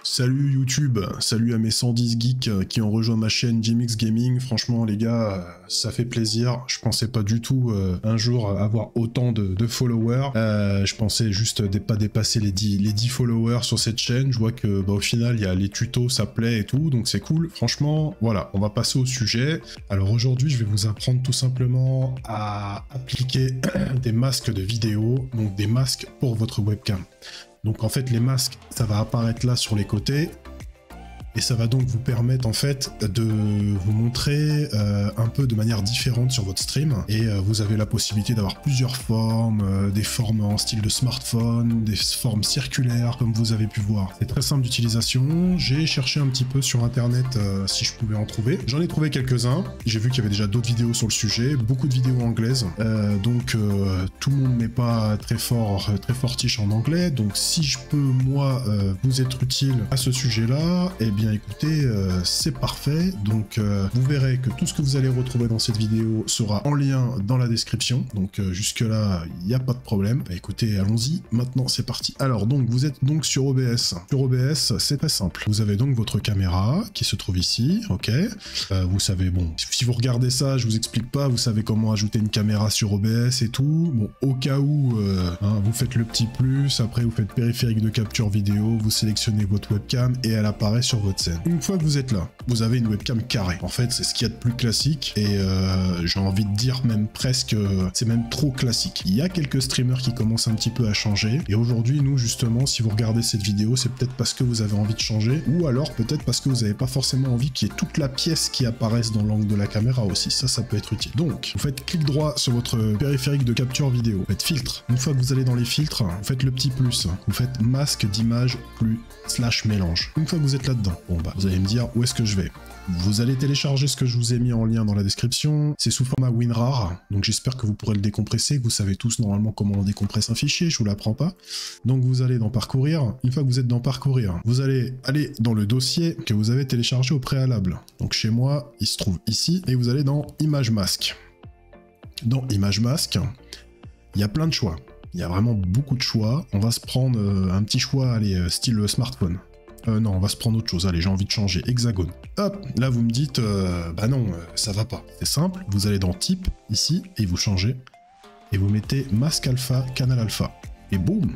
Salut YouTube, salut à mes 110 geeks qui ont rejoint ma chaîne GMX Gaming. Franchement les gars, ça fait plaisir. Je pensais pas du tout un jour avoir autant de followers. Je pensais juste pas dépasser les 10 followers sur cette chaîne. Je vois que au final il y a les tutos, ça plaît et tout, donc c'est cool. Franchement, voilà, on va passer au sujet. Alors aujourd'hui je vais vous apprendre tout simplement à appliquer des masques de vidéo, donc des masques pour votre webcam. Donc en fait les masques, ça va apparaître là sur les côtés et ça va donc vous permettre en fait de vous montrer un peu de manière différente sur votre stream et vous avez la possibilité d'avoir plusieurs formes, des formes en style de smartphone, des formes circulaires comme vous avez pu voir. C'est très simple d'utilisation, j'ai cherché un petit peu sur internet si je pouvais en trouver. J'en ai trouvé quelques-uns, j'ai vu qu'il y avait déjà d'autres vidéos sur le sujet, beaucoup de vidéos anglaises, donc tout le monde n'est pas très fortiche en anglais, donc si je peux moi vous être utile à ce sujet-là, eh bien écoutez, c'est parfait. Donc vous verrez que tout ce que vous allez retrouver dans cette vidéo sera en lien dans la description. Donc jusque là, il n'y a pas de problème. Bah, écoutez, allons-y. Maintenant, c'est parti. Alors donc, vous êtes donc sur OBS. Sur OBS, c'est très simple. Vous avez donc votre caméra qui se trouve ici. Ok. Vous savez, bon, si vous regardez ça, je vous explique pas. Vous savez comment ajouter une caméra sur OBS et tout. Bon, au cas où, vous faites le petit plus. Après, vous faites périphérique de capture vidéo. Vous sélectionnez votre webcam et elle apparaît sur votre scène. Une fois que vous êtes là, vous avez une webcam carrée. En fait, c'est ce qu'il y a de plus classique et j'ai envie de dire même presque, c'est même trop classique. Il y a quelques streamers qui commencent un petit peu à changer et aujourd'hui, nous justement, si vous regardez cette vidéo, c'est peut-être parce que vous avez envie de changer ou alors peut-être parce que vous n'avez pas forcément envie qu'il y ait toute la pièce qui apparaisse dans l'angle de la caméra aussi. Ça peut être utile. Donc, vous faites clic droit sur votre périphérique de capture vidéo. Vous faites filtre. Une fois que vous allez dans les filtres, vous faites le petit plus. Vous faites masque d'image plus / mélange. Une fois que vous êtes là-dedans, bon bah vous allez me dire où est-ce que je vais. Vous allez télécharger ce que je vous ai mis en lien dans la description. C'est sous format WinRAR, donc j'espère que vous pourrez le décompresser. Vous savez tous normalement comment on décompresse un fichier, je vous l'apprends pas. Donc vous allez dans Parcourir. Une fois que vous êtes dans Parcourir, vous allez aller dans le dossier que vous avez téléchargé au préalable. Donc chez moi, il se trouve ici, et vous allez dans Image Masque. Dans Image Masque, il y a plein de choix. Il y a vraiment beaucoup de choix. On va se prendre un petit choix, allez, style smartphone. Non, on va se prendre autre chose. Allez, j'ai envie de changer. Hexagone. Hop, là vous me dites, bah non, ça va pas. C'est simple, vous allez dans Type, ici, et vous changez. Et vous mettez Masque Alpha, Canal Alpha. Et boum,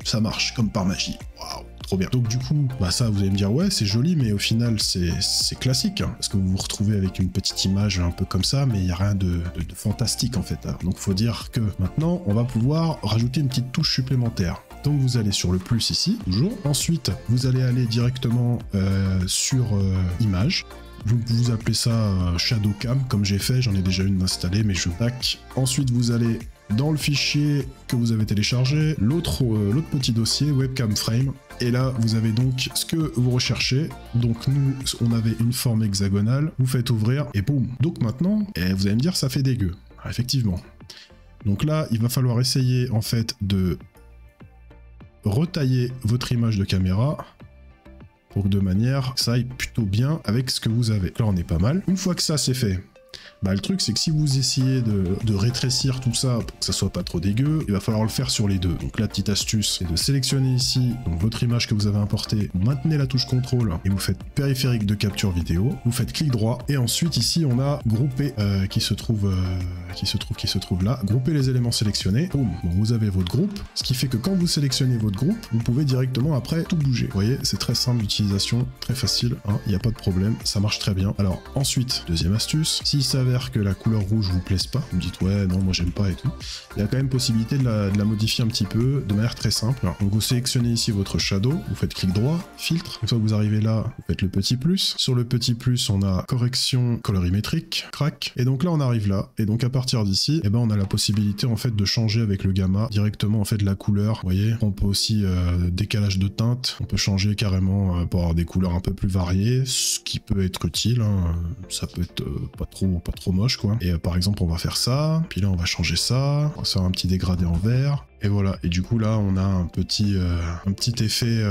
ça marche, comme par magie. Waouh, trop bien. Donc du coup, bah ça, vous allez me dire, ouais, c'est joli, mais au final, c'est classique. Hein, parce que vous vous retrouvez avec une petite image un peu comme ça, mais il n'y a rien de fantastique, en fait. Hein. Donc faut dire que maintenant, on va pouvoir rajouter une petite touche supplémentaire. Donc vous allez sur le plus ici, toujours. Ensuite, vous allez aller directement sur Image. Vous appelez ça Shadow Cam, comme j'ai fait, j'en ai déjà une installée, mais je tac. Ensuite, vous allez dans le fichier que vous avez téléchargé, l'autre petit dossier, Webcam Frame. Et là, vous avez donc ce que vous recherchez. Donc nous, on avait une forme hexagonale. Vous faites ouvrir et boum. Donc maintenant, vous allez me dire, ça fait dégueu. Ah, effectivement. Donc là, il va falloir essayer en fait de retailler votre image de caméra pour que de manière que ça aille plutôt bien avec ce que vous avez. Là on est pas mal. Une fois que ça c'est fait, bah le truc c'est que si vous essayez de rétrécir tout ça pour que ça soit pas trop dégueu, il va falloir le faire sur les deux. Donc la petite astuce c'est de sélectionner ici donc votre image que vous avez importée, vous maintenez la touche contrôle et vous faites périphérique de capture vidéo, vous faites clic droit et ensuite ici on a groupé qui se trouve là, grouper les éléments sélectionnés. Boum, bon, vous avez votre groupe, ce qui fait que quand vous sélectionnez votre groupe, vous pouvez directement après tout bouger. Vous voyez, c'est très simple d'utilisation, très facile, hein, il n'y a pas de problème, ça marche très bien. Alors ensuite, deuxième astuce, s'il s'avère que la couleur rouge vous plaise pas, vous me dites ouais non moi j'aime pas et tout, il y a quand même possibilité de la modifier un petit peu de manière très simple. Donc vous sélectionnez ici votre shadow, vous faites clic droit, filtre, une fois que vous arrivez là, vous faites le petit plus. Sur le petit plus, on a correction colorimétrique, crack, et donc là on arrive là, et donc à partir d'ici, eh ben on a la possibilité en fait de changer avec le gamma directement en fait la couleur. Vous voyez, on peut aussi décalage de teinte, on peut changer carrément pour avoir des couleurs un peu plus variées, ce qui peut être utile. Hein. Ça peut être pas trop moche quoi. Et par exemple on va faire ça, puis là on va changer ça, on va faire un petit dégradé en vert. Et voilà, et du coup là on a un petit effet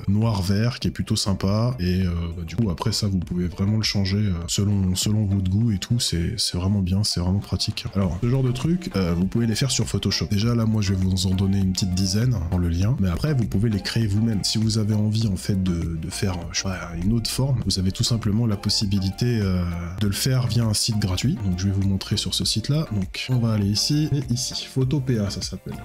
noir-vert qui est plutôt sympa, et du coup après ça vous pouvez vraiment le changer selon votre goût et tout, c'est vraiment bien, c'est vraiment pratique. Alors ce genre de truc, vous pouvez les faire sur Photoshop. Déjà là moi je vais vous en donner une petite dizaine dans le lien, mais après vous pouvez les créer vous-même. Si vous avez envie en fait de faire je sais pas, une autre forme, vous avez tout simplement la possibilité de le faire via un site gratuit, donc je vais vous montrer sur ce site là. Donc on va aller ici, et ici, Photopea ça s'appelle.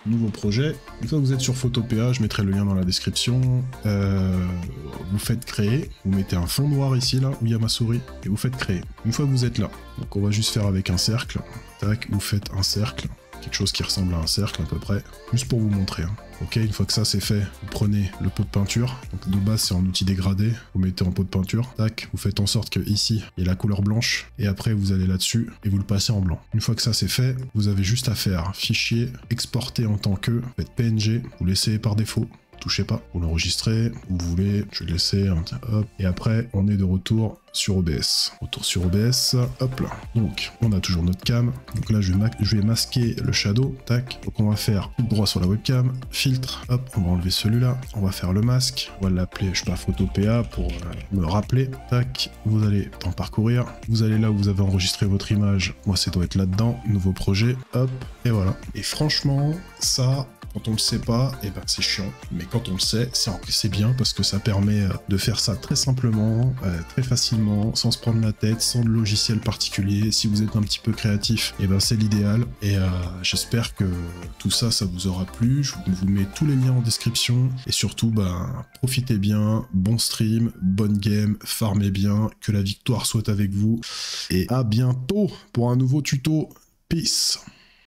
Nouveau projet. Une fois que vous êtes sur Photopea, je mettrai le lien dans la description. Vous faites créer, vous mettez un fond noir ici, là, où il y a ma souris, et vous faites créer. Une fois que vous êtes là, donc on va juste faire avec un cercle. Tac, vous faites un cercle, quelque chose qui ressemble à un cercle à peu près, juste pour vous montrer. Hein. Ok, une fois que ça c'est fait, vous prenez le pot de peinture, donc de base c'est en outil dégradé, vous mettez en pot de peinture, tac, vous faites en sorte que ici il y ait la couleur blanche, et après vous allez là-dessus et vous le passez en blanc. Une fois que ça c'est fait, vous avez juste à faire fichier, exporter en tant que, vous faites PNG, vous laissez par défaut. Touchez pas, vous l'enregistrez, vous voulez, je vais le laisser, hop, et après on est de retour sur OBS. Retour sur OBS, hop là. Donc on a toujours notre cam, donc là je vais masquer le shadow, tac, donc on va faire clic droit sur la webcam, filtre, hop, on va enlever celui-là, on va faire le masque, on va l'appeler, je sais pas, Photopea pour me rappeler, tac, vous allez en parcourir, vous allez là où vous avez enregistré votre image, moi ça doit être là-dedans, nouveau projet, hop, et voilà. Et franchement, ça... Quand on le sait pas, et ben c'est chiant. Mais quand on le sait, c'est bien parce que ça permet de faire ça très simplement, très facilement, sans se prendre la tête, sans de logiciel particulier. Si vous êtes un petit peu créatif, et ben c'est l'idéal. Et j'espère que tout ça, ça vous aura plu. Je vous mets tous les liens en description. Et surtout, profitez bien, bon stream, bonne game, farmez bien, que la victoire soit avec vous. Et à bientôt pour un nouveau tuto. Peace.